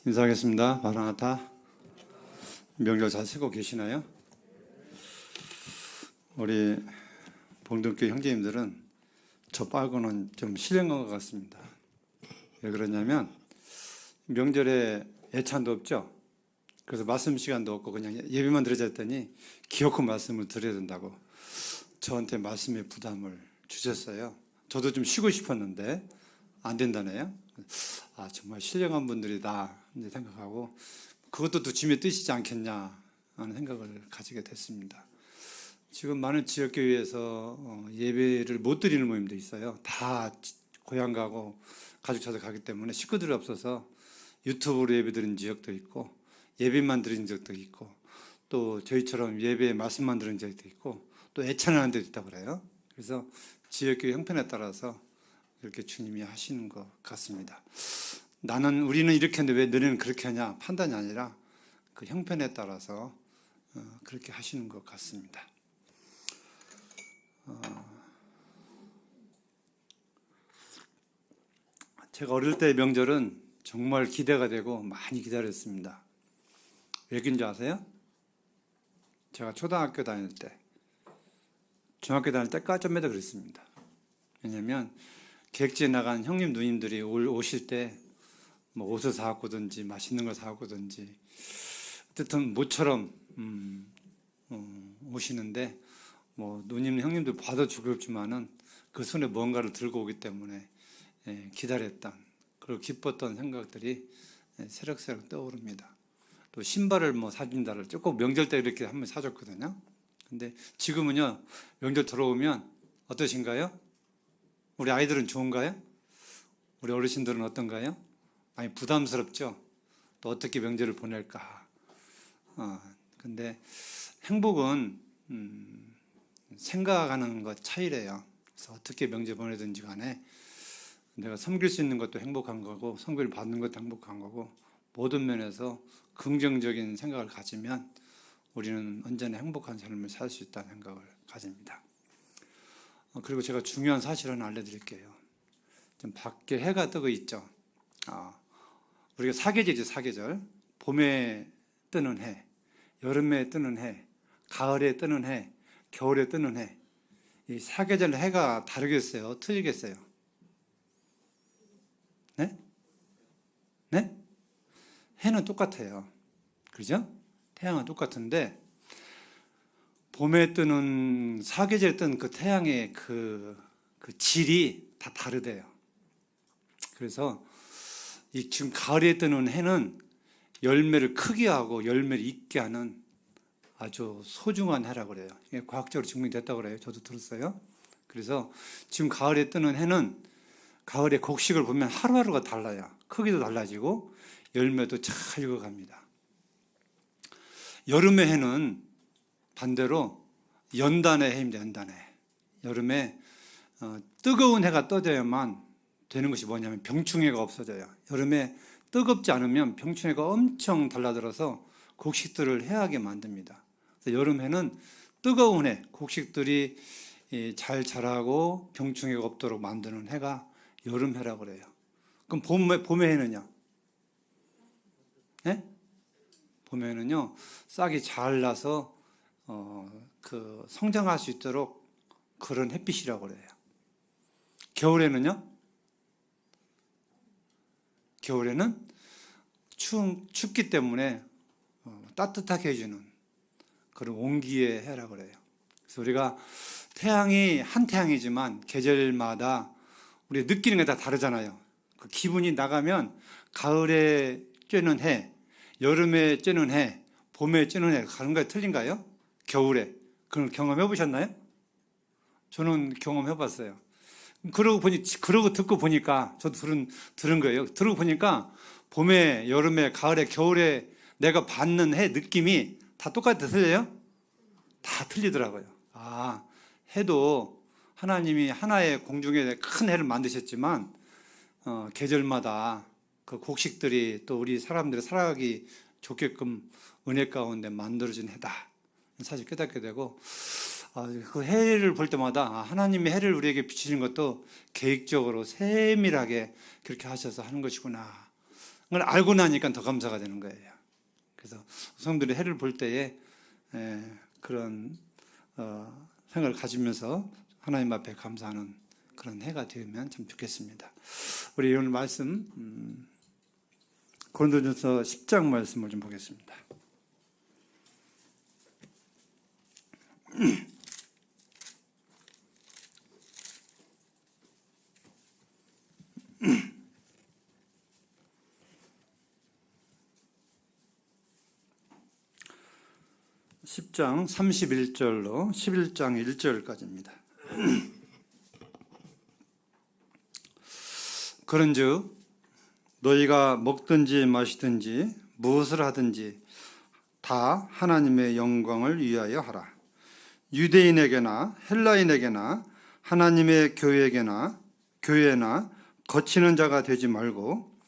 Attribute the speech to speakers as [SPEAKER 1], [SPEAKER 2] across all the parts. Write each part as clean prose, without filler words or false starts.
[SPEAKER 1] 인사하겠습니다. 마라나타. 명절 잘 쓰고 계시나요? 우리 봉동교회 형제님들은 저 빨고는 좀 실령한 것 같습니다. 왜 그러냐면 명절에 애찬도 없죠. 그래서 말씀 시간도 없고 그냥 예배만 들으자 했더니 기어코 말씀을 드려야 된다고 저한테 말씀의 부담을 주셨어요. 저도 좀 쉬고 싶었는데 안 된다네요. 아, 정말 신령한 분들이다 이제 생각하고 그것도 또 주님의 뜻이지 않겠냐 하는 생각을 가지게 됐습니다. 지금 많은 지역교회에서 예배를 못 드리는 모임도 있어요. 다 고향 가고 가족 찾아 가기 때문에 식구들이 없어서 유튜브로 예배 드린 지역도 있고 예배만 드린 적도 있고 또 저희처럼 예배에 말씀만 드린 적도 있고 또 애찬하는 데도 있다고 그래요. 그래서 지역교회 형편에 따라서 그렇게 주님이 하시는 것 같습니다. 우리는 이렇게 했는데 왜 너네는 그렇게 하냐 판단이 아니라 그 형편에 따라서 그렇게 하시는 것 같습니다. 제가 어릴 때 명절은 정말 기대가 되고 많이 기다렸습니다. 왜 그런지 아세요? 제가 초등학교 다닐 때, 중학교 다닐 때까지 매도 그랬습니다. 왜냐하면 객지에 나간 형님 누님들이 오실 때 뭐 옷을 사갖고 든지 맛있는 걸 사갖고 든지 어쨌든 모처럼 오시는데 뭐 누님 형님들 봐도 죽었지만은 그 손에 뭔가를 들고 오기 때문에 기다렸던 그리고 기뻤던 생각들이 새록새록 떠오릅니다. 또 신발을 뭐 사준다를 꼭 명절 때 이렇게 한 번 사줬거든요. 근데 지금은요 명절 들어오면 어떠신가요? 우리 아이들은 좋은가요? 우리 어르신들은 어떤가요? 많이 부담스럽죠? 또 어떻게 명절을 보낼까? 근데 행복은 생각하는 것 차이래요. 그래서 어떻게 명절 보내든지 간에 내가 섬길 수 있는 것도 행복한 거고 섬기를 받는 것도 행복한 거고 모든 면에서 긍정적인 생각을 가지면 우리는 언제나 행복한 삶을 살 수 있다는 생각을 가집니다. 그리고 제가 중요한 사실 하나 알려드릴게요. 좀 밖에 해가 뜨고 있죠. 우리가 사계절이죠, 사계절. 봄에 뜨는 해, 여름에 뜨는 해, 가을에 뜨는 해, 겨울에 뜨는 해. 이 사계절 해가 다르겠어요? 틀리겠어요? 네? 네? 해는 똑같아요. 그죠? 태양은 똑같은데 봄에 뜨는 사계절에 뜨는 그 태양의 그 질이 다 다르대요. 그래서 지금 가을에 뜨는 해는 열매를 크게 하고 열매를 익게 하는 아주 소중한 해라고 그래요. 이게 과학적으로 증명됐다고 그래요. 저도 들었어요. 그래서 지금 가을에 뜨는 해는 가을의 곡식을 보면 하루하루가 달라요. 크기도 달라지고 열매도 잘 익어갑니다. 여름의 해는 반대로 연단의 해입니다. 연단의 해. 여름에 뜨거운 해가 떠져야만 되는 것이 뭐냐면 병충해가 없어져요. 여름에 뜨겁지 않으면 병충해가 엄청 달라들어서 곡식들을 해하게 만듭니다. 그래서 여름에는 뜨거운 해, 곡식들이 잘 자라고 병충해가 없도록 만드는 해가 여름해라고 그래요. 그럼 봄의 해는요? 네? 봄에는요 싹이 잘 나서 성장할 수 있도록 그런 햇빛이라고 그래요. 겨울에는요? 겨울에는 춥기 때문에 따뜻하게 해주는 그런 온기의 해라고 그래요. 그래서 우리가 태양이 한 태양이지만 계절마다 우리 느끼는 게 다 다르잖아요. 그 기분이 나가면 가을에 쬐는 해, 여름에 쬐는 해, 봄에 쬐는 해 가는 거에 틀린가요? 겨울에 그런 경험해 보셨나요? 저는 경험해 봤어요. 그러고 듣고 보니까 저도 들은 거예요. 들고 보니까 봄에, 여름에, 가을에, 겨울에 내가 받는 해 느낌이 다 똑같아 틀려요? 다 틀리더라고요. 해도 하나님이 하나의 공중에 큰 해를 만드셨지만 계절마다 그 곡식들이 또 우리 사람들이 살아가기 좋게끔 은혜 가운데 만들어진 해다. 사실 깨닫게 되고 그 해를 볼 때마다 하나님의 해를 우리에게 비추는 것도 계획적으로 세밀하게 그렇게 하셔서 하는 것이구나 그걸 알고 나니까 더 감사가 되는 거예요. 그래서 성도들이 해를 볼 때에 그런 생각을 가지면서 하나님 앞에 감사하는 그런 해가 되면 참 좋겠습니다. 우리 오늘 말씀 고린도전서 10장 말씀을 좀 보겠습니다. (10장) 31절로 11장 1절까지입니다. 그런즉 너희가 먹든지 마시든지 무엇을 하든지 다 하나님의 영광을 위하여 하라. 유대인에게나 헬라인에게나 하나님의 교회나 거치는 자가 되지 말고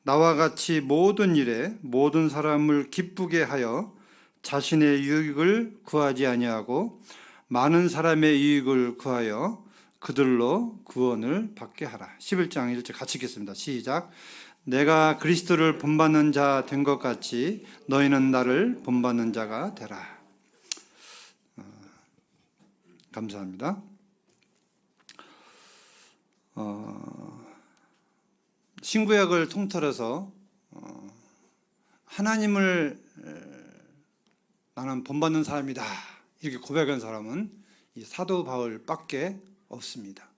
[SPEAKER 1] 나와 같이 모든 일에 모든 사람을 기쁘게 하여 자신의 유익을 구하지 아니하고 많은 사람의 유익을 구하여 그들로 구원을 받게 하라. 11장 1절 같이 읽겠습니다. 시작. 내가 그리스도를 본받는 자 된 것 같이 너희는 나를 본받는 자가 되라. 감사합니다. 신구약을 통틀어서 하나님을 나는 본받는 사람이다 이렇게 고백한 사람은 이 사도 바울밖에 없습니다.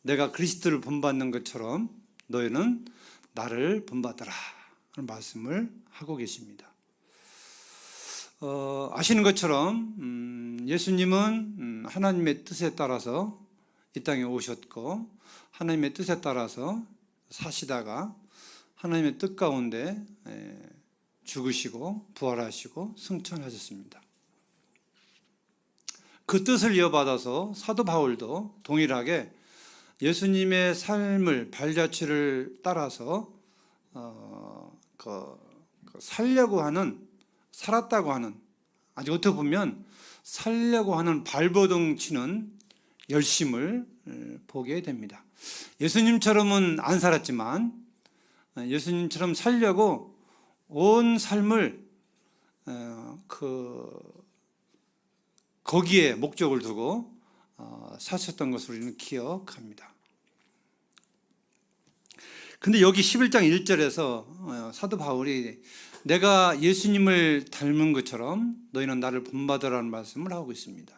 [SPEAKER 1] 내가 그리스도를 본받는 것처럼 너희는 나를 본받으라 하는 말씀을 하고 계십니다. 아시는 것처럼 예수님은 하나님의 뜻에 따라서 이 땅에 오셨고 하나님의 뜻에 따라서 사시다가 하나님의 뜻 가운데 죽으시고 부활하시고 승천하셨습니다. 그 뜻을 이어받아서 사도 바울도 동일하게 예수님의 삶을 발자취를 따라서 살았다고 하는 아직 어떻게 보면 살려고 하는 발버둥 치는 열심을 보게 됩니다. 예수님처럼은 안 살았지만 예수님처럼 살려고 온 삶을 거기에 목적을 두고 사셨던 것을 우리는 기억합니다. 근데 여기 11장 1절에서 사도 바울이 내가 예수님을 닮은 것처럼 너희는 나를 본받으라는 말씀을 하고 있습니다.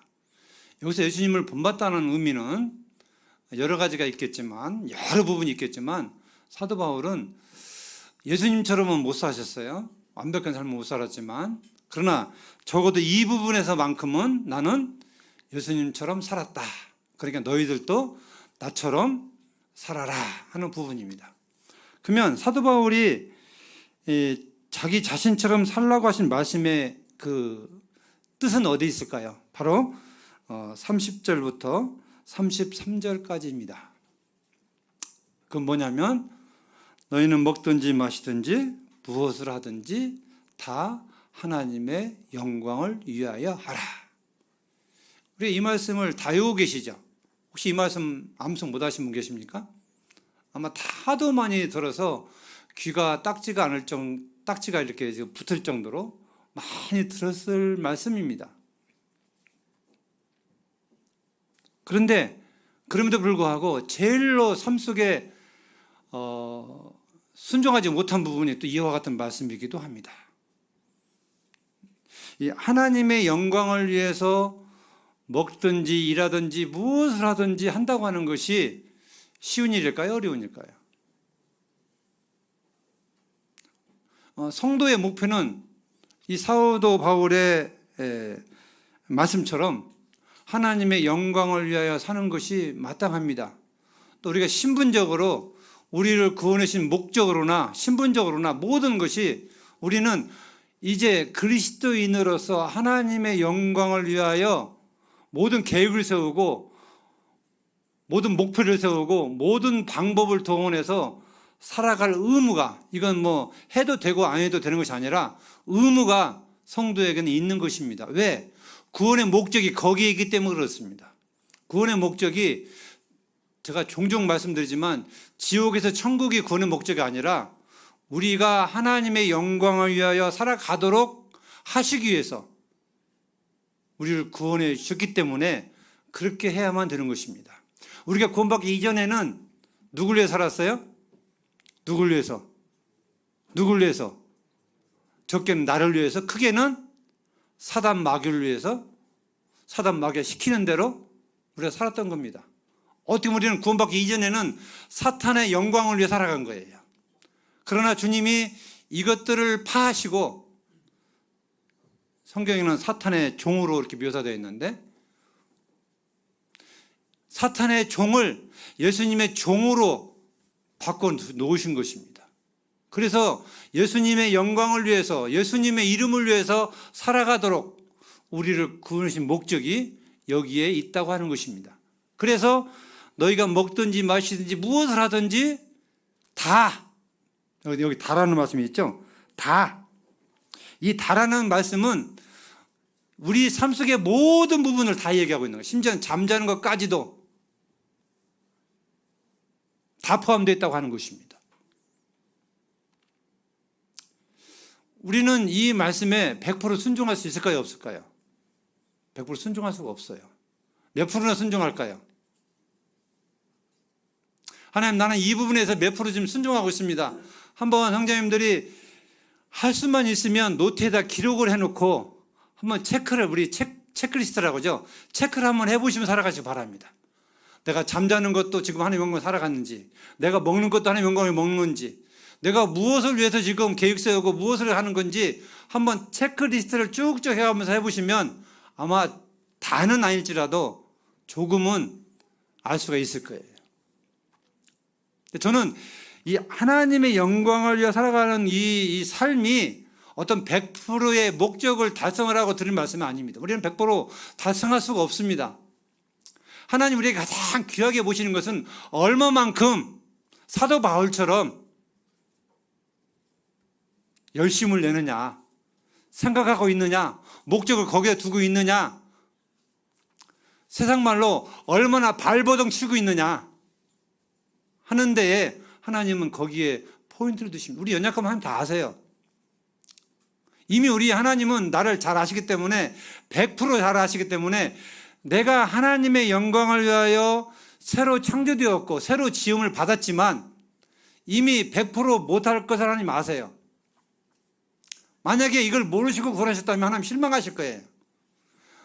[SPEAKER 1] 여기서 예수님을 본받다는 의미는 여러 가지가 있겠지만 여러 부분이 있겠지만 사도 바울은 예수님처럼은 못 사셨어요. 완벽한 삶을 못 살았지만 그러나 적어도 이 부분에서만큼은 나는 예수님처럼 살았다. 그러니까 너희들도 나처럼 살아라 하는 부분입니다. 그러면 사도 바울이 자기 자신처럼 살라고 하신 말씀의 그 뜻은 어디 있을까요? 바로 30절부터 33절까지입니다. 그건 뭐냐면 너희는 먹든지 마시든지 무엇을 하든지 다 하나님의 영광을 위하여 하라. 우리 이 말씀을 다 외우고 계시죠? 혹시 이 말씀 암송 못 하신 분 계십니까? 아마 하도 많이 들어서 귀가 딱지가 이렇게 붙을 정도로 많이 들었을 말씀입니다. 그런데 그럼에도 불구하고 제일로 삶 속에 순종하지 못한 부분이 또 이와 같은 말씀이기도 합니다. 이 하나님의 영광을 위해서 먹든지 일하든지 무엇을 하든지 한다고 하는 것이 쉬운 일일까요? 어려운 일일까요? 성도의 목표는 이 사도 바울의 말씀처럼 하나님의 영광을 위하여 사는 것이 마땅합니다. 또 우리가 신분적으로 우리를 구원하신 목적으로나 신분적으로나 모든 것이 우리는 이제 그리스도인으로서 하나님의 영광을 위하여 모든 계획을 세우고 모든 목표를 세우고 모든 방법을 동원해서 살아갈 의무가, 이건 뭐 해도 되고 안 해도 되는 것이 아니라 의무가 성도에게는 있는 것입니다. 왜? 구원의 목적이 거기에 있기 때문에 그렇습니다. 구원의 목적이 제가 종종 말씀드리지만 지옥에서 천국이 구원의 목적이 아니라 우리가 하나님의 영광을 위하여 살아가도록 하시기 위해서 우리를 구원해 주셨기 때문에 그렇게 해야만 되는 것입니다. 우리가 구원받기 이전에는 누굴 위해 살았어요? 누굴 위해서? 누굴 위해서? 적게는 나를 위해서, 크게는 사단 마귀를 위해서, 사단 마귀가 시키는 대로 우리가 살았던 겁니다. 어떻게 보면 우리는 구원받기 이전에는 사탄의 영광을 위해 살아간 거예요. 그러나 주님이 이것들을 파하시고, 성경에는 사탄의 종으로 이렇게 묘사되어 있는데, 사탄의 종을 예수님의 종으로 바꿔 놓으신 것입니다. 그래서 예수님의 영광을 위해서, 예수님의 이름을 위해서 살아가도록 우리를 구원하신 목적이 여기에 있다고 하는 것입니다. 그래서 너희가 먹든지 마시든지 무엇을 하든지 다, 여기 다라는 말씀이 있죠? 다. 이 다라는 말씀은 우리 삶 속의 모든 부분을 다 얘기하고 있는 거예요. 심지어 잠자는 것까지도 다 포함되어 있다고 하는 것입니다. 우리는 이 말씀에 100% 순종할 수 있을까요? 없을까요? 100% 순종할 수가 없어요. 몇 프로나 순종할까요? 하나님, 나는 이 부분에서 몇 프로 좀 순종하고 있습니다. 한번 형제님들이 할 수만 있으면 노트에다 기록을 해놓고 한번 체크를, 우리 체크리스트라고 하죠. 체크를 한번 해보시면 살아가시기 바랍니다. 내가 잠자는 것도 지금 하나님의 영광을 살아갔는지, 내가 먹는 것도 하나님의 영광을 먹는지, 내가 무엇을 위해서 지금 계획 세우고 무엇을 하는 건지 한번 체크리스트를 쭉쭉 해가면서 해보시면 아마 다는 아닐지라도 조금은 알 수가 있을 거예요. 저는 이 하나님의 영광을 위해 살아가는 이 삶이 어떤 100%의 목적을 달성을 하고 드린 말씀은 아닙니다. 우리는 100% 달성할 수가 없습니다. 하나님 우리에게 가장 귀하게 보시는 것은 얼마만큼 사도 바울처럼 열심을 내느냐, 생각하고 있느냐, 목적을 거기에 두고 있느냐, 세상 말로 얼마나 발버둥 치고 있느냐 하는 데에 하나님은 거기에 포인트를 두십니다. 우리 연약하면 하나님 다 아세요. 이미 우리 하나님은 나를 잘 아시기 때문에 100%잘 아시기 때문에 내가 하나님의 영광을 위하여 새로 창조되었고 새로 지음을 받았지만 이미 100% 못할 것을 하나님 아세요. 만약에 이걸 모르시고 구원하셨다면 하나님 실망하실 거예요.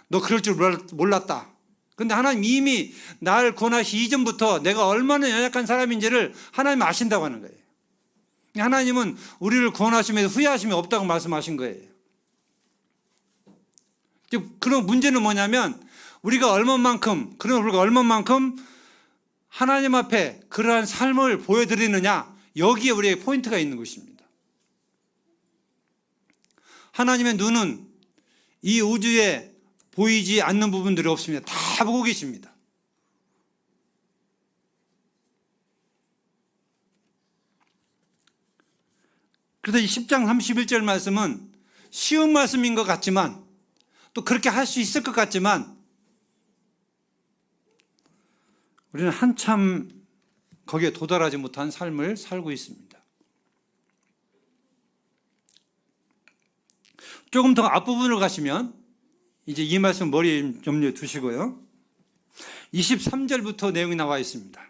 [SPEAKER 1] 너 그럴 줄 몰랐다. 근데 하나님 이미 나를 구원하시기 이전부터 내가 얼마나 연약한 사람인지를 하나님 아신다고 하는 거예요. 하나님은 우리를 구원하시면서 후회하심이 없다고 말씀하신 거예요. 그런 문제는 뭐냐면 우리가 얼마만큼 하나님 앞에 그러한 삶을 보여드리느냐, 여기에 우리의 포인트가 있는 것입니다. 하나님의 눈은 이 우주에 보이지 않는 부분들이 없습니다. 다 보고 계십니다. 그래서 이 10장 31절 말씀은 쉬운 말씀인 것 같지만 또 그렇게 할 수 있을 것 같지만 우리는 한참 거기에 도달하지 못한 삶을 살고 있습니다. 조금 더 앞부분으로 가시면 이제 이 말씀 머리에 염려해 두시고요. 23절부터 내용이 나와 있습니다.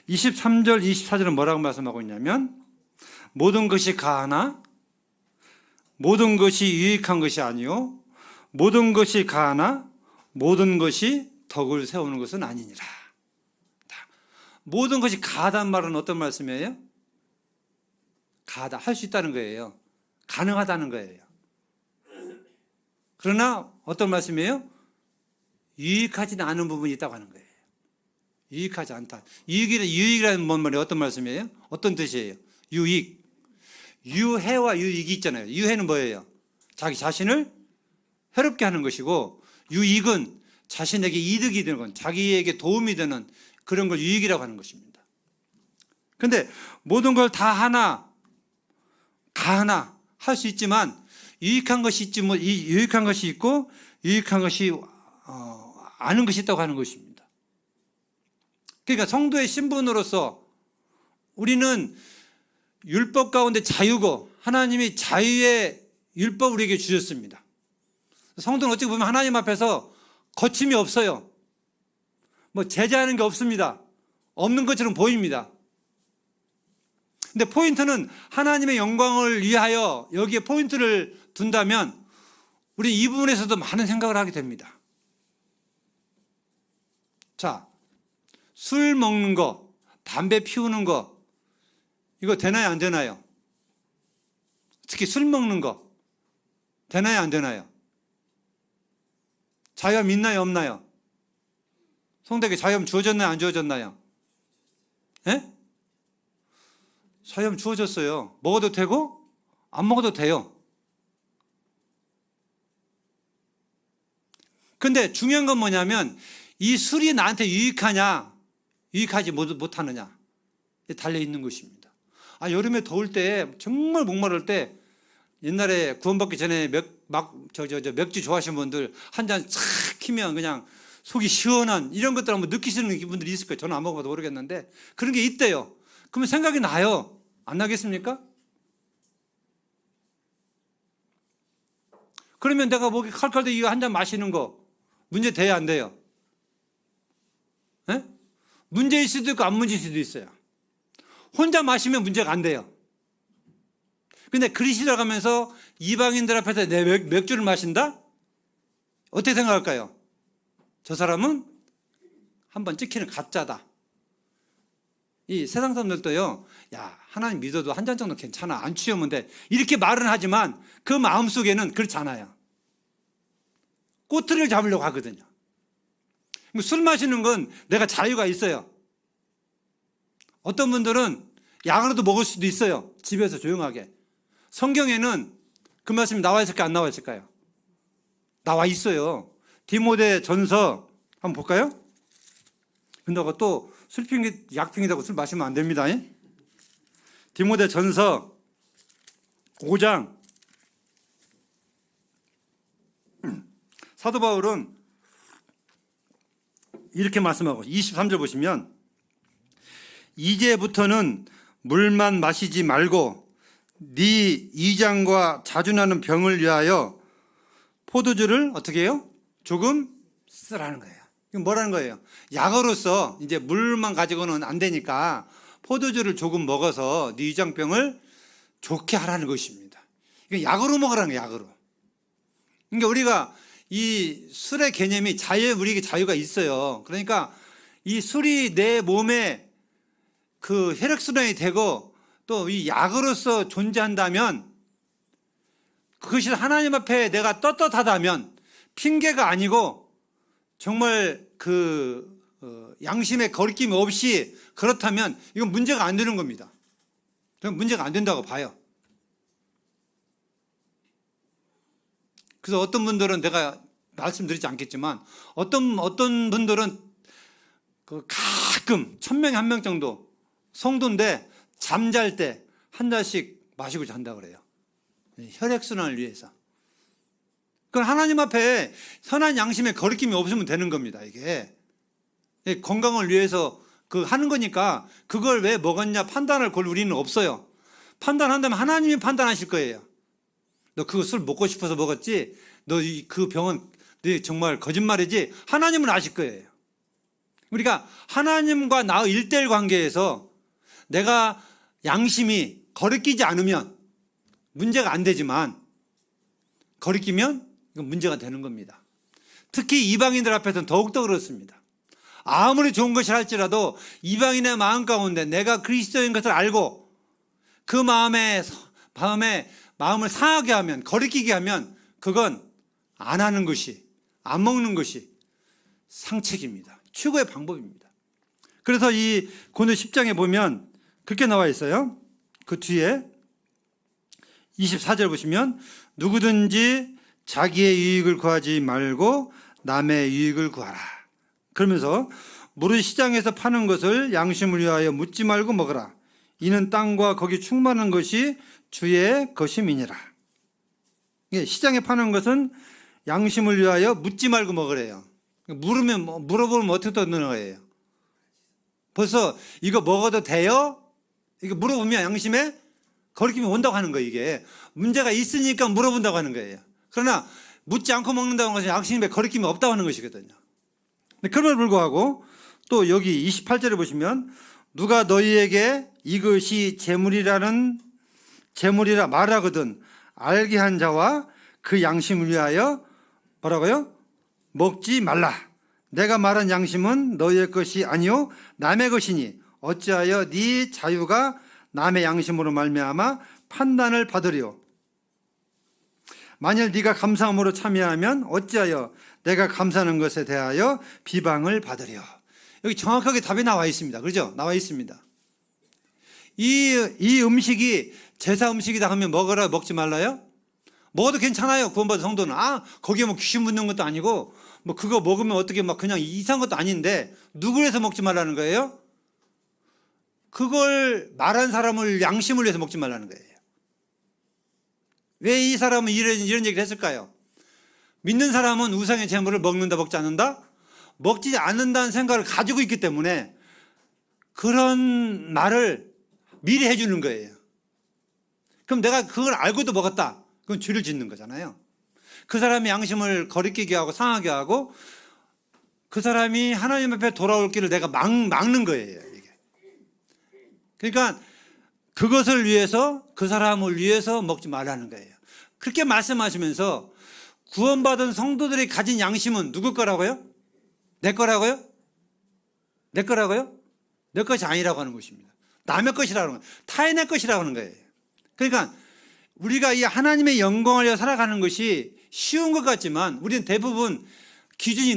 [SPEAKER 1] 23절, 24절은 뭐라고 말씀하고 있냐면 모든 것이 가하나 모든 것이 유익한 것이 아니요 모든 것이 가하나 모든 것이 덕을 세우는 것은 아니니라. 모든 것이 가하다는 말은 어떤 말씀이에요? 가하다, 할 수 있다는 거예요. 가능하다는 거예요. 그러나 어떤 말씀이에요? 유익하지는 않은 부분이 있다고 하는 거예요. 유익하지 않다. 유익이라는 뭔 말이에요? 어떤 말씀이에요? 어떤 뜻이에요? 유익. 유해와 유익이 있잖아요. 유해는 뭐예요? 자기 자신을 해롭게 하는 것이고 유익은 자신에게 이득이 되는 건, 자기에게 도움이 되는 그런 걸 유익이라고 하는 것입니다. 그런데 모든 걸 다 하나 할 수 있지만 유익한 것이 있지 뭐 유익한 것이 있고 유익한 것이 아는 것이 있다고 하는 것입니다. 그러니까 성도의 신분으로서 우리는 율법 가운데 자유고 하나님이 자유의 율법을 우리에게 주셨습니다. 성도는 어찌 보면 하나님 앞에서 거침이 없어요. 뭐 제재하는 게 없습니다. 없는 것처럼 보입니다. 근데 포인트는 하나님의 영광을 위하여 여기에 포인트를 둔다면 우리 이 부분에서도 많은 생각을 하게 됩니다. 자, 술 먹는 거, 담배 피우는 거, 이거 되나요, 안 되나요? 특히 술 먹는 거, 되나요, 안 되나요? 자유함 있나요, 없나요? 성도에게 자유함 주어졌나요, 안 주어졌나요? 예? 자유함 주어졌어요. 먹어도 되고, 안 먹어도 돼요. 근데 중요한 건 뭐냐면, 이 술이 나한테 유익하냐, 유익하지 못하느냐, 달려있는 것입니다. 여름에 더울 때, 정말 목마를 때, 옛날에 구원받기 전에 맥주 좋아하시는 분들 한 잔 싹 키면 그냥 속이 시원한 이런 것들 한번 느끼시는 분들이 있을 거예요. 저는 안 먹어봐도 모르겠는데 그런 게 있대요. 그러면 생각이 나요. 안 나겠습니까? 그러면 내가 목이 칼칼대 이거 한 잔 마시는 거 문제 돼야 안 돼요? 예? 문제일 수도 있고 안 문제일 수도 있어요. 혼자 마시면 문제가 안 돼요. 근데 그리스도라 가면서 이방인들 앞에서 내 맥주를 마신다? 어떻게 생각할까요? 저 사람은 한번 찍히는 가짜다. 이 세상 사람들도요, 야, 하나님 믿어도 한 잔 정도 괜찮아. 안 취하면 돼. 이렇게 말은 하지만 그 마음속에는 그렇지 않아요. 꼬투리를 잡으려고 하거든요. 술 마시는 건 내가 자유가 있어요. 어떤 분들은 약으로도 먹을 수도 있어요. 집에서 조용하게. 성경에는 그 말씀이 나와 있을까요? 안 나와 있을까요? 나와 있어요. 디모데 전서 한번 볼까요? 근데 또 술핑이 약핑이라고 술 마시면 안 됩니다. 디모데 전서 5장. 사도 바울은 이렇게 말씀하고 23절 보시면 이제부터는 물만 마시지 말고 네 이장과 자주 나는 병을 위하여 포도주를 어떻게 해요? 조금 쓰라는 거예요. 이건 뭐라는 거예요? 약으로서 이제 물만 가지고는 안 되니까 포도주를 조금 먹어서 네 이장병을 좋게 하라는 것입니다. 이건 약으로 먹으라는 거예요, 약으로. 그러니까 우리가 이 술의 개념이 우리에게 자유가 있어요. 그러니까 이 술이 내 몸에 그 혈액순환이 되고 또 이 약으로서 존재한다면 그것이 하나님 앞에 내가 떳떳하다면 핑계가 아니고 정말 양심의 거리낌 없이 그렇다면 이건 문제가 안 되는 겁니다. 저는 문제가 안 된다고 봐요. 그래서 어떤 분들은 내가 말씀드리지 않겠지만 어떤 분들은 가끔 1000명에 1명 정도 성도인데 잠잘 때 한 잔씩 마시고 잔다 그래요. 혈액순환을 위해서. 그건 하나님 앞에 선한 양심의 거리낌이 없으면 되는 겁니다. 이게 건강을 위해서 하는 거니까 그걸 왜 먹었냐 판단할 걸 우리는 없어요. 판단한다면 하나님이 판단하실 거예요. 너 그거 술 먹고 싶어서 먹었지? 너 그 병은 너 정말 거짓말이지? 하나님은 아실 거예요. 우리가 하나님과 나의 1:1 관계에서 내가 양심이 거리끼지 않으면 문제가 안 되지만 거리끼면 이건 문제가 되는 겁니다. 특히 이방인들 앞에서는 더욱더 그렇습니다. 아무리 좋은 것이 할지라도 이방인의 마음 가운데 내가 그리스도인 것을 알고 그 마음을 상하게 하면, 거리끼게 하면 그건 안 하는 것이, 안 먹는 것이 상책입니다. 최고의 방법입니다. 그래서 이 고린도 10장에 보면 그렇게 나와 있어요. 그 뒤에 24절 보시면 누구든지 자기의 유익을 구하지 말고 남의 유익을 구하라. 그러면서 무릇 시장에서 파는 것을 양심을 위하여 묻지 말고 먹으라. 이는 땅과 거기 충만한 것이 주의 것임이니라. 시장에 파는 것은 양심을 위하여 묻지 말고 먹으래요. 물어보면 어떻게 듣는 거예요? 벌써 이거 먹어도 돼요? 이게 물어보면 양심에 거리낌이 온다고 하는 거예요. 이게 문제가 있으니까 물어본다고 하는 거예요. 그러나 묻지 않고 먹는다고 하는 것은 양심에 거리낌이 없다고 하는 것이거든요. 그럼에도 불구하고 또 여기 28절에 보시면 누가 너희에게 이것이 재물이라 말하거든 알게 한 자와 그 양심을 위하여 뭐라고요? 먹지 말라. 내가 말한 양심은 너희의 것이 아니요 남의 것이니 어찌하여 네 자유가 남의 양심으로 말미암아 판단을 받으리요. 만일 네가 감사함으로 참여하면 어찌하여 내가 감사하는 것에 대하여 비방을 받으리요. 여기 정확하게 답이 나와 있습니다. 그렇죠? 나와 있습니다. 이 음식이 제사 음식이다 하면 먹어라 먹지 말라요? 먹어도 괜찮아요. 구원받은 성도는. 거기에 뭐 귀신 묻는 것도 아니고 뭐 그거 먹으면 어떻게 막 그냥 이상한 것도 아닌데 누구를 해서 먹지 말라는 거예요? 그걸 말한 사람을 양심을 위해서 먹지 말라는 거예요. 왜 이 사람은 이런 얘기를 했을까요? 믿는 사람은 우상의 제물을 먹는다 먹지 않는다? 먹지 않는다는 생각을 가지고 있기 때문에 그런 말을 미리 해주는 거예요. 그럼 내가 그걸 알고도 먹었다. 그건 죄를 짓는 거잖아요. 그 사람의 양심을 거리끼게 하고 상하게 하고 그 사람이 하나님 앞에 돌아올 길을 내가 막는 거예요. 이게. 그러니까 그것을 위해서 그 사람을 위해서 먹지 말라는 거예요. 그렇게 말씀하시면서 구원받은 성도들이 가진 양심은 누구 거라고요? 내 거라고요? 내 거라고요? 내 것이 아니라고 하는 것입니다. 남의 것이라고 하는 거예요. 타인의 것이라고 하는 거예요. 그러니까 우리가 이 하나님의 영광을 위해 살아가는 것이 쉬운 것 같지만 우리는 대부분 기준이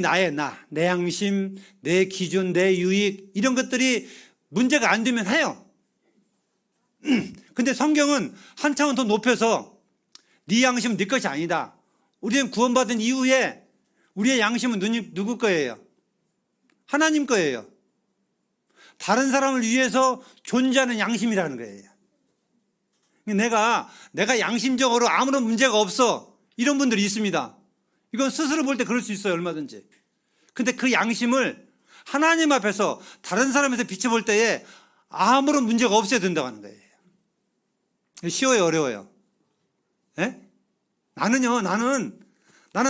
[SPEAKER 1] 내 양심, 내 기준, 내 유익 이런 것들이 문제가 안 되면 해요. 근데 성경은 한 차원 더 높여서 네 양심은 네 것이 아니다. 우리는 구원받은 이후에 우리의 양심은 누구 거예요? 하나님 거예요. 다른 사람을 위해서 존재하는 양심이라는 거예요. 내가 양심적으로 아무런 문제가 없어. 이런 분들이 있습니다. 이건 스스로 볼 때 그럴 수 있어요. 얼마든지. 근데 그 양심을 하나님 앞에서 다른 사람에서 비춰볼 때에 아무런 문제가 없어야 된다고 하는 거예요. 쉬워요? 어려워요? 예? 나는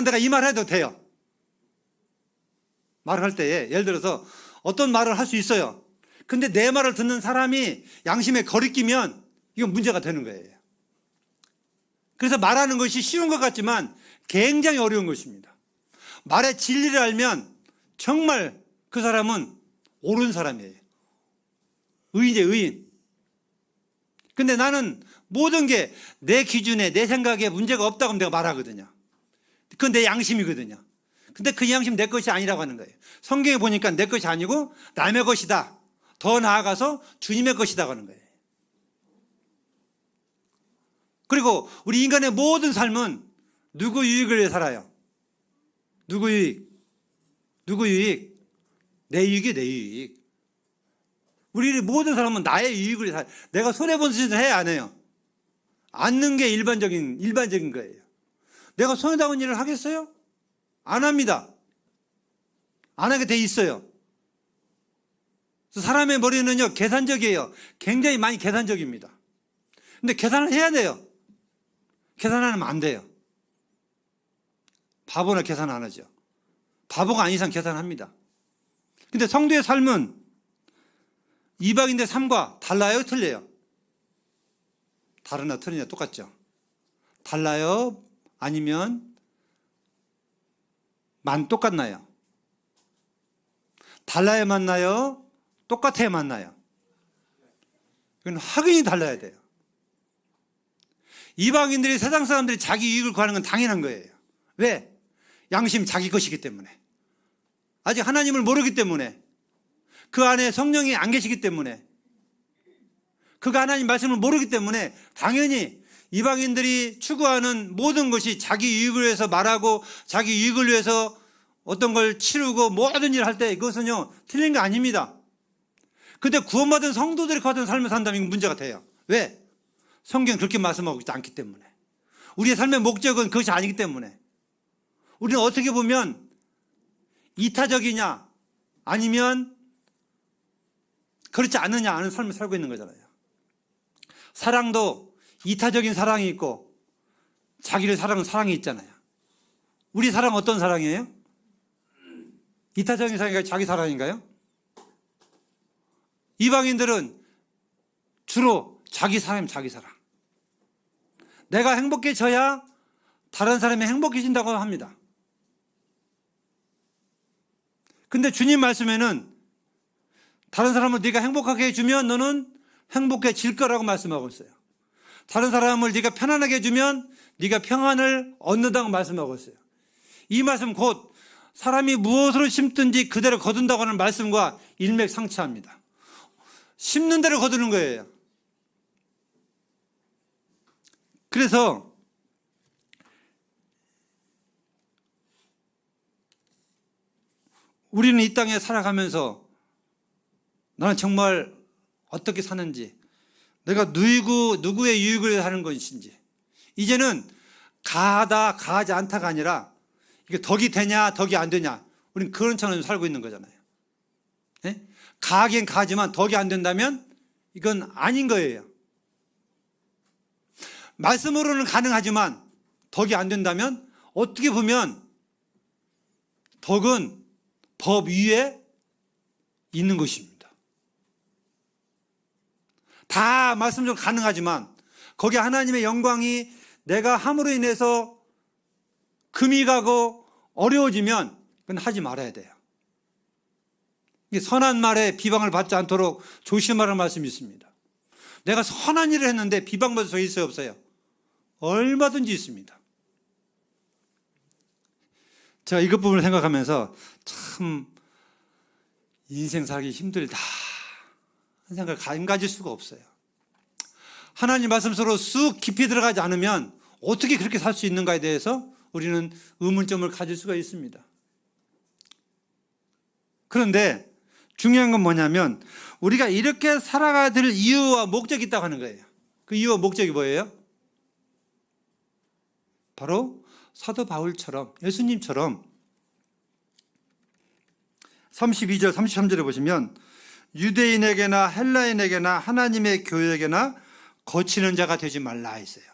[SPEAKER 1] 내가 이 말 해도 돼요. 말을 할 때에 예를 들어서 어떤 말을 할 수 있어요. 근데 내 말을 듣는 사람이 양심에 거리끼면 이건 문제가 되는 거예요. 그래서 말하는 것이 쉬운 것 같지만 굉장히 어려운 것입니다. 말의 진리를 알면 정말 그 사람은 옳은 사람이에요. 의인이에요, 의인. 근데 나는 모든 게 내 기준에 내 생각에 문제가 없다고 하면 내가 말하거든요. 그건 내 양심이거든요. 근데 그 양심 내 것이 아니라고 하는 거예요. 성경에 보니까 내 것이 아니고 남의 것이다. 더 나아가서 주님의 것이다 하는 거예요. 그리고 우리 인간의 모든 삶은 누구 유익을 위해 살아요? 누구 유익? 누구 유익? 내 유익이 내 유익. 우리 모든 사람은 나의 유익을 위해 살아요. 내가 손해본 짓을 해야 안 해요. 않는 게 일반적인 거예요. 내가 손해다운 일을 하겠어요? 안 합니다. 안 하게 돼 있어요. 사람의 머리는요, 계산적이에요. 굉장히 많이 계산적입니다. 근데 계산을 해야 돼요. 계산 안 하면 안 돼요. 바보나 계산 안 하죠. 바보가 아닌 이상 계산합니다. 근데 성도의 삶은 이방인의 삶과 달라요? 틀려요? 다르나 틀리냐 똑같죠? 달라요? 아니면 똑같나요? 달라야 맞나요? 똑같아야 맞나요? 이건 확연히 달라야 돼요. 이방인들이 세상 사람들이 자기 이익을 구하는 건 당연한 거예요. 왜? 양심 자기 것이기 때문에. 아직 하나님을 모르기 때문에. 그 안에 성령이 안 계시기 때문에. 그가 하나님 말씀을 모르기 때문에 당연히 이방인들이 추구하는 모든 것이 자기 이익을 위해서 말하고 자기 이익을 위해서 어떤 걸 치르고 모든 일을 할 때 그것은요 틀린 거 아닙니다. 근데 구원받은 성도들이 같은 삶을 산다면 이건 문제가 돼요. 왜? 성경은 그렇게 말씀하고 있지 않기 때문에. 우리의 삶의 목적은 그것이 아니기 때문에. 우리는 어떻게 보면 이타적이냐 아니면 그렇지 않느냐 하는 삶을 살고 있는 거잖아요. 사랑도 이타적인 사랑이 있고 자기를 사랑하는 사랑이 있잖아요. 우리 사랑 어떤 사랑이에요? 이타적인 사랑인가요? 자기 사랑인가요? 이방인들은 주로 자기 사랑이면 자기 사랑. 내가 행복해져야 다른 사람이 행복해진다고 합니다. 근데 주님 말씀에는 다른 사람을 네가 행복하게 해주면 너는 행복해질 거라고 말씀하고 있어요. 다른 사람을 네가 편안하게 해주면 네가 평안을 얻는다고 말씀하고 있어요. 이 말씀 곧 사람이 무엇으로 심든지 그대로 거둔다고 하는 말씀과 일맥상치합니다. 심는 대로 거두는 거예요. 그래서 우리는 이 땅에 살아가면서 나는 정말 어떻게 사는지, 내가 누구의 유익을 위해 사는 것인지, 이제는 가하다 가하지 않다가 아니라 이게 덕이 되냐 덕이 안 되냐, 우리는 그런 차원에서 살고 있는 거잖아요. 네? 가하긴 가하지만 덕이 안 된다면 이건 아닌 거예요. 말씀으로는 가능하지만 덕이 안 된다면 어떻게 보면 덕은 법 위에 있는 것입니다. 다 말씀적으로 가능하지만 거기에 하나님의 영광이 내가 함으로 인해서 금이 가고 어려워지면 그건 하지 말아야 돼요. 선한 말에 비방을 받지 않도록 조심하라는 말씀이 있습니다. 내가 선한 일을 했는데 비방받을 수 있어요, 없어요? 얼마든지 있습니다. 제가 이것 부분을 생각하면서 참 인생 살기 힘들다 하는 생각을 안 가질 수가 없어요. 하나님 말씀 속으로 쑥 깊이 들어가지 않으면 어떻게 그렇게 살 수 있는가에 대해서 우리는 의문점을 가질 수가 있습니다. 그런데 중요한 건 뭐냐면 우리가 이렇게 살아가야 될 이유와 목적이 있다고 하는 거예요. 그 이유와 목적이 뭐예요? 바로 사도 바울처럼, 예수님처럼 32절 33절에 보시면 유대인에게나 헬라인에게나 하나님의 교회에게나 거치는 자가 되지 말라 했어요.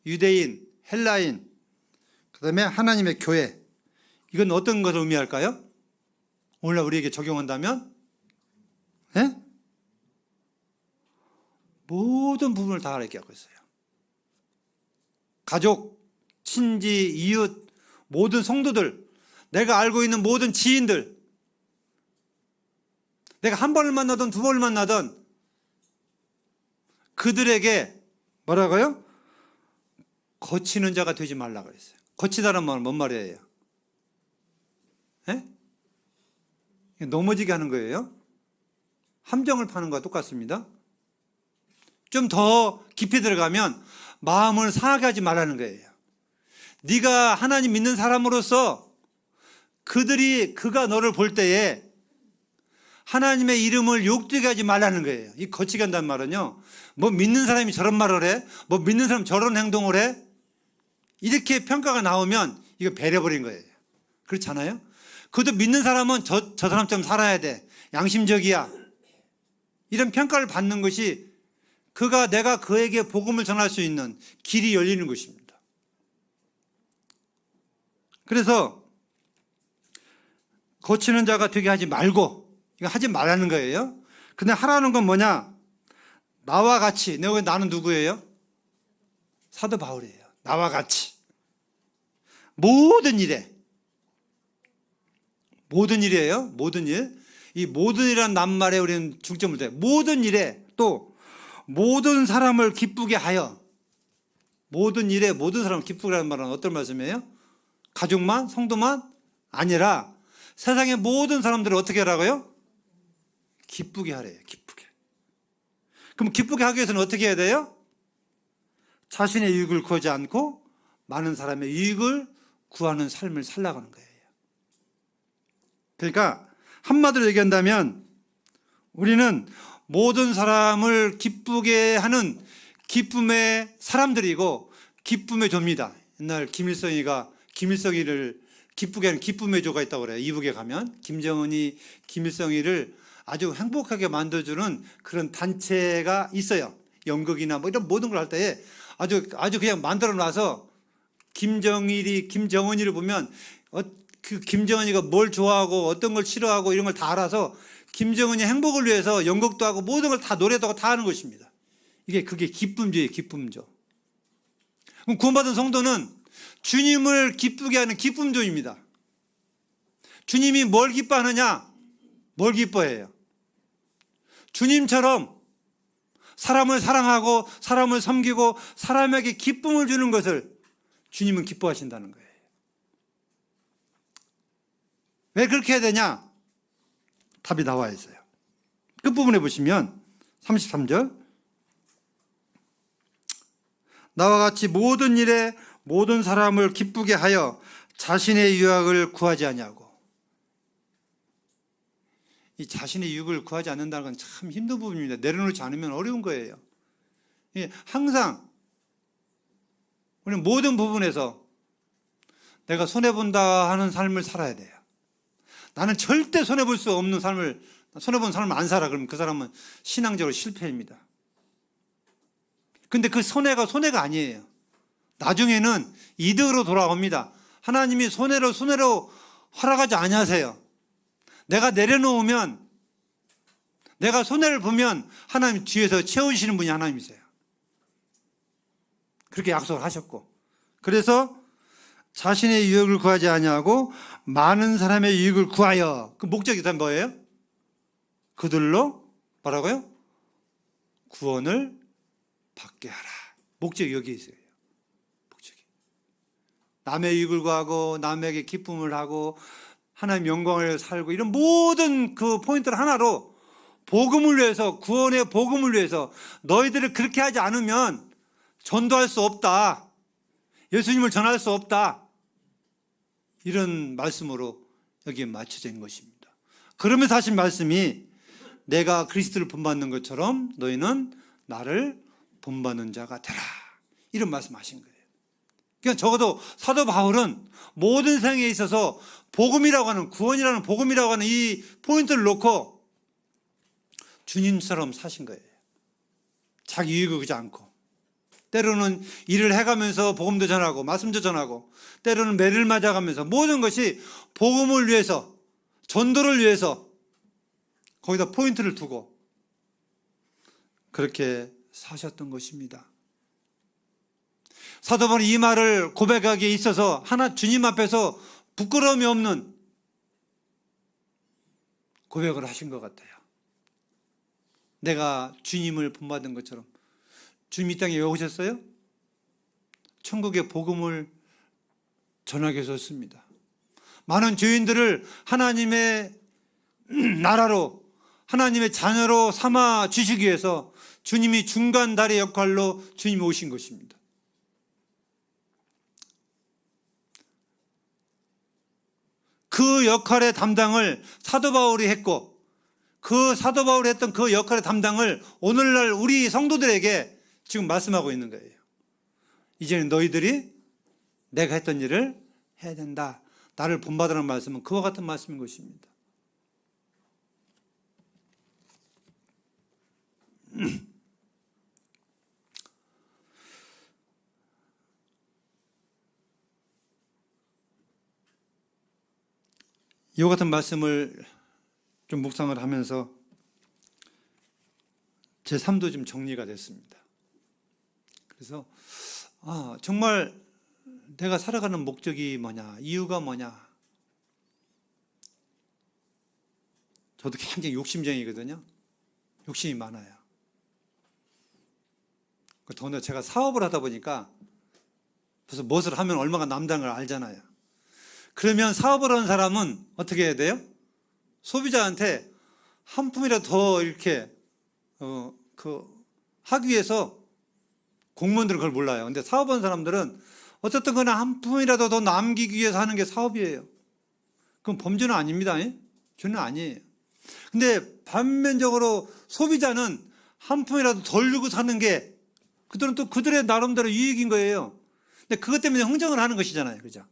[SPEAKER 1] 유대인, 헬라인, 그 다음에 하나님의 교회, 이건 어떤 것을 의미할까요? 오늘날 우리에게 적용한다면 네? 모든 부분을 다 얘기하고 있어요. 가족, 친지, 이웃, 모든 성도들, 내가 알고 있는 모든 지인들, 내가 한 번을 만나든 두 번을 만나든 그들에게 뭐라고요? 거치는 자가 되지 말라고 했어요. 거치다는 말은 뭔 말이에요? 네? 넘어지게 하는 거예요. 함정을 파는 거와 똑같습니다. 좀 더 깊이 들어가면 마음을 상하게 하지 말라는 거예요. 네가 하나님 믿는 사람으로서 그가 너를 볼 때에 하나님의 이름을 욕되게 하지 말라는 거예요. 이 거치게 한다는 말은요, 뭐 믿는 사람이 저런 말을 해? 뭐 믿는 사람 저런 행동을 해? 이렇게 평가가 나오면 이거 배려버린 거예요. 그렇지 않아요? 그것도 믿는 사람은 저 사람처럼 살아야 돼. 양심적이야. 이런 평가를 받는 것이 내가 그에게 복음을 전할 수 있는 길이 열리는 것입니다. 그래서 거치는 자가 되게 하지 말고, 이거 하지 말라는 거예요. 근데 하라는 건 뭐냐? 나와 같이, 나는 누구예요? 사도 바울이에요. 나와 같이 모든 일에, 모든 일이에요. 모든 일. 이 모든 일이라는 낱말에 우리는 중점을 둬요. 모든 일에, 또 모든 사람을 기쁘게 하여. 모든 일에 모든 사람을 기쁘게 하는 말은 어떤 말씀이에요? 가족만, 성도만 아니라 세상의 모든 사람들을 어떻게 하라고요? 기쁘게 하래요. 기쁘게. 그럼 기쁘게 하기 위해서는 어떻게 해야 돼요? 자신의 유익을 구하지 않고 많은 사람의 유익을 구하는 삶을 살아가는 거예요. 그러니까 한마디로 얘기한다면 우리는 모든 사람을 기쁘게 하는 기쁨의 사람들이고 기쁨의 조입니다. 옛날 김일성이를 기쁘게 하는 기쁨의 조가 있다고 그래요. 이북에 가면 김정은이 김일성이를 아주 행복하게 만들어주는 그런 단체가 있어요. 연극이나 뭐 이런 모든 걸 할 때에 아주 그냥 만들어 놔서 김정은이를 보면 그 김정은이가 뭘 좋아하고 어떤 걸 싫어하고 이런 걸 다 알아서 김정은이 행복을 위해서 연극도 하고 모든 걸 다 노래도 하고 다 하는 것입니다. 그게 기쁨조예요, 기쁨조. 그럼 구원받은 성도는 주님을 기쁘게 하는 기쁨조입니다. 주님이 뭘 기뻐하느냐? 뭘 기뻐해요? 주님처럼 사람을 사랑하고 사람을 섬기고 사람에게 기쁨을 주는 것을 주님은 기뻐하신다는 거예요. 왜 그렇게 해야 되냐? 답이 나와 있어요. 끝부분에 보시면 33절, 나와 같이 모든 일에 모든 사람을 기쁘게 하여 자신의 유익을 구하지 아니하고. 이 자신의 유익을 구하지 않는다는 건 참 힘든 부분입니다. 내려놓지 않으면 어려운 거예요. 항상 우리는 모든 부분에서 내가 손해본다 하는 삶을 살아야 돼요. 나는 절대 손해볼 수 없는 삶을, 손해본 삶을 안 살아. 그러면 그 사람은 신앙적으로 실패입니다. 근데 그 손해가 아니에요. 나중에는 이득으로 돌아옵니다. 하나님이 손해로 허락하지 아니하세요. 내가 내려놓으면, 내가 손해를 보면 하나님 뒤에서 채우시는 분이 하나님이세요. 그렇게 약속을 하셨고, 그래서 자신의 유익을 구하지 아니하고 많은 사람의 유익을 구하여, 그 목적이 다 뭐예요? 그들로 뭐라고요? 구원을 받게 하라. 목적이 여기에 있어요. 목적이. 남의 유익을 구하고 남에게 기쁨을 하고 하나님 영광을 위해서 살고, 이런 모든 그 포인트를 하나로 복음을 위해서, 구원의 복음을 위해서 너희들을 그렇게 하지 않으면 전도할 수 없다. 예수님을 전할 수 없다. 이런 말씀으로 여기에 맞춰져 있는 것입니다. 그러면서 하신 말씀이 내가 그리스도를 본받는 것처럼 너희는 나를 본받는 자가 되라. 이런 말씀하신 거예요. 그러니까 적어도 사도 바울은 모든 생에 있어서 복음이라고 하는, 구원이라는 복음이라고 하는 이 포인트를 놓고 주님처럼 사신 거예요. 자기 유익을 그지 않고. 때로는 일을 해가면서 복음도 전하고 말씀도 전하고, 때로는 매를 맞아가면서 모든 것이 복음을 위해서, 전도를 위해서 거기다 포인트를 두고 그렇게 사셨던 것입니다. 사도 바울이 이 말을 고백하기에 있어서 주님 앞에서 부끄러움이 없는 고백을 하신 것 같아요. 내가 주님을 본받은 것처럼. 주님 이 땅에 왜 오셨어요? 천국의 복음을 전하기 위해서 왔습니다. 많은 죄인들을 하나님의 나라로, 하나님의 자녀로 삼아 주시기 위해서 주님이 중간 다리 역할로 주님이 오신 것입니다. 그 역할의 담당을 사도 바울이 했고, 그 사도 바울이 했던 그 역할의 담당을 오늘날 우리 성도들에게 지금 말씀하고 있는 거예요. 이제는 너희들이 내가 했던 일을 해야 된다. 나를 본받으라는 말씀은 그와 같은 말씀인 것입니다. 이와 같은 말씀을 좀 묵상을 하면서 제 삶도 좀 정리가 됐습니다. 그래서 정말 내가 살아가는 목적이 뭐냐, 이유가 뭐냐. 저도 굉장히 욕심쟁이거든요. 욕심이 많아요. 더군다나 제가 사업을 하다 보니까 그래서 무엇을 하면 얼마가 남다는 걸 알잖아요. 그러면 사업을 하는 사람은 어떻게 해야 돼요? 소비자한테 한 푼이라도 더 이렇게 하기 위해서, 공무원들은 그걸 몰라요. 근데 사업하는 사람들은 어쨌든 간에 한 푼이라도 더 남기기 위해서 하는 게 사업이에요. 그럼 범죄는 아닙니다. 죄는 아니에요. 근데 반면적으로 소비자는 한 푼이라도 덜 주고 사는 게 그들은 또 그들의 나름대로 유익인 거예요. 근데 그것 때문에 흥정을 하는 것이잖아요. 그죠?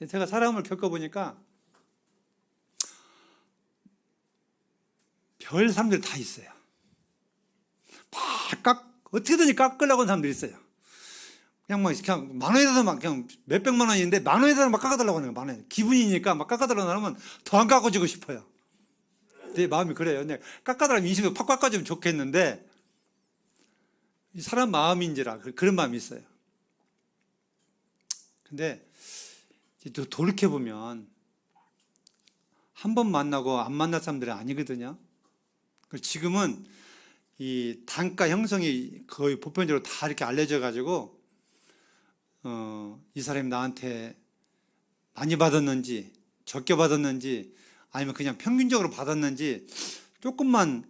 [SPEAKER 1] 제가 사람을 겪어보니까 별 사람들이 다 있어요. 어떻게든지 깎으려고 하는 사람들이 있어요. 그냥 만 원에다가 막 그냥 몇백만 원인데 만 원에다가 막 깎아달라고 하는 거예요. 만 원. 기분이니까 막 깎아달라고 하면 더 안 깎아주고 싶어요. 내 마음이 그래요. 깎아달라면 인심도 팍 깎아주면 좋겠는데 사람 마음인지라 그런 마음이 있어요. 근데 또 돌이켜보면 한 번 만나고 안 만날 사람들이 아니거든요. 지금은 이 단가 형성이 거의 보편적으로 다 이렇게 알려져 가지고 이 사람이 나한테 많이 받았는지 적게 받았는지 아니면 그냥 평균적으로 받았는지 조금만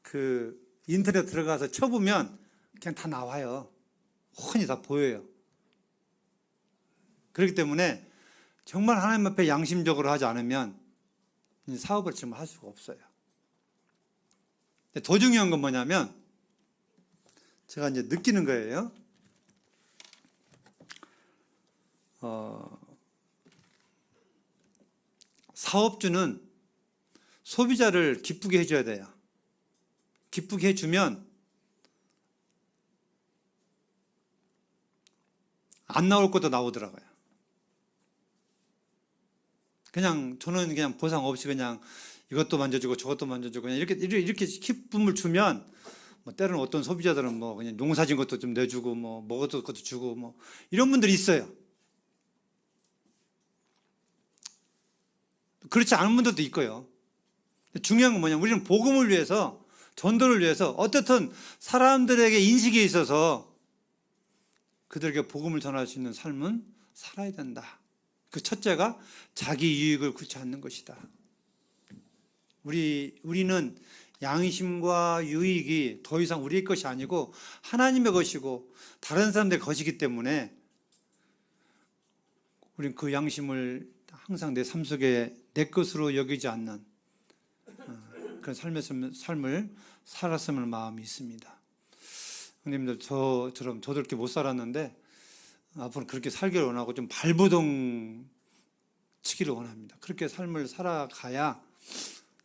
[SPEAKER 1] 그 인터넷 들어가서 쳐보면 그냥 다 나와요. 훤히 다 보여요. 그렇기 때문에 정말 하나님 앞에 양심적으로 하지 않으면 사업을 지금 할 수가 없어요. 더 중요한 건 뭐냐면 제가 이제 느끼는 거예요. 사업주는 소비자를 기쁘게 해줘야 돼요. 기쁘게 해주면 안 나올 것도 나오더라고요. 저는 그냥 보상 없이 그냥 이것도 만져주고 저것도 만져주고 그냥 이렇게 기쁨을 주면 뭐 때로는 어떤 소비자들은 뭐 그냥 농사진 것도 좀 내주고 뭐 먹었던 것도 주고 뭐 이런 분들이 있어요. 그렇지 않은 분들도 있고요. 중요한 건 뭐냐면 우리는 복음을 위해서 전도를 위해서 어떻든 사람들에게 인식에 있어서 그들에게 복음을 전할 수 있는 삶은 살아야 된다. 그 첫째가 자기 이익을 구치 않는 것이다. 우리는 양심과 유익이 더 이상 우리의 것이 아니고 하나님의 것이고 다른 사람들의 것이기 때문에 우리는 그 양심을 항상 내 삶 속에 내 것으로 여기지 않는 그런 삶을 살았으면 마음이 있습니다. 형님들 저처럼 저도 이렇게 못 살았는데 앞으로 그렇게 살기를 원하고 좀 발버둥 치기를 원합니다. 그렇게 삶을 살아가야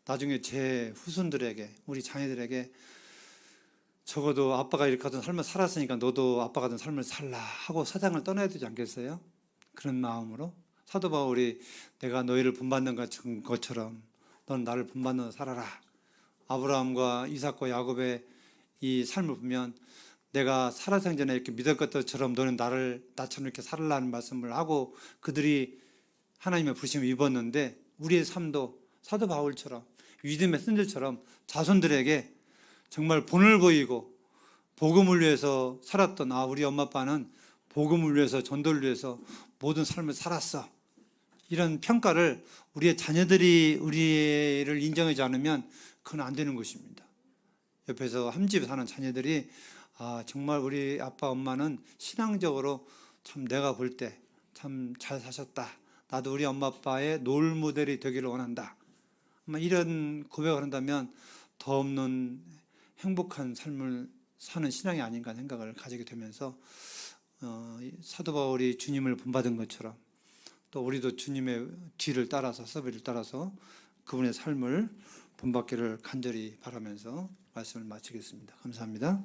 [SPEAKER 1] 나중에 제 후손들에게 우리 자녀들에게 적어도 아빠가 이렇게 하던 삶을 살았으니까 너도 아빠 같은 삶을 살라 하고 세상을 떠나야 되지 않겠어요? 그런 마음으로 사도 바울이 내가 너희를 본받는 것처럼 너는 나를 본받는 살아라. 아브라함과 이삭과 야곱의 이 삶을 보면 내가 살아생전에 이렇게 믿었던 것처럼 너는 나처럼 이렇게 살라는 말씀을 하고 그들이 하나님의 부르심을 입었는데 우리의 삶도 사도 바울처럼 믿음의 선들처럼 자손들에게 정말 본을 보이고 복음을 위해서 살았던 우리 엄마 아빠는 복음을 위해서 전도를 위해서 모든 삶을 살았어. 이런 평가를 우리의 자녀들이 우리를 인정하지 않으면 그건 안 되는 것입니다. 옆에서 함집에 사는 자녀들이 정말 우리 아빠 엄마는 신앙적으로 참 내가 볼 때 참 잘 사셨다. 나도 우리 엄마 아빠의 롤 모델이 되기를 원한다. 아마 이런 고백을 한다면 더 없는 행복한 삶을 사는 신앙이 아닌가 생각을 가지게 되면서 사도 바울이 주님을 본받은 것처럼 또 우리도 주님의 뒤를 따라서 서비를 따라서 그분의 삶을 본받기를 간절히 바라면서 말씀을 마치겠습니다. 감사합니다.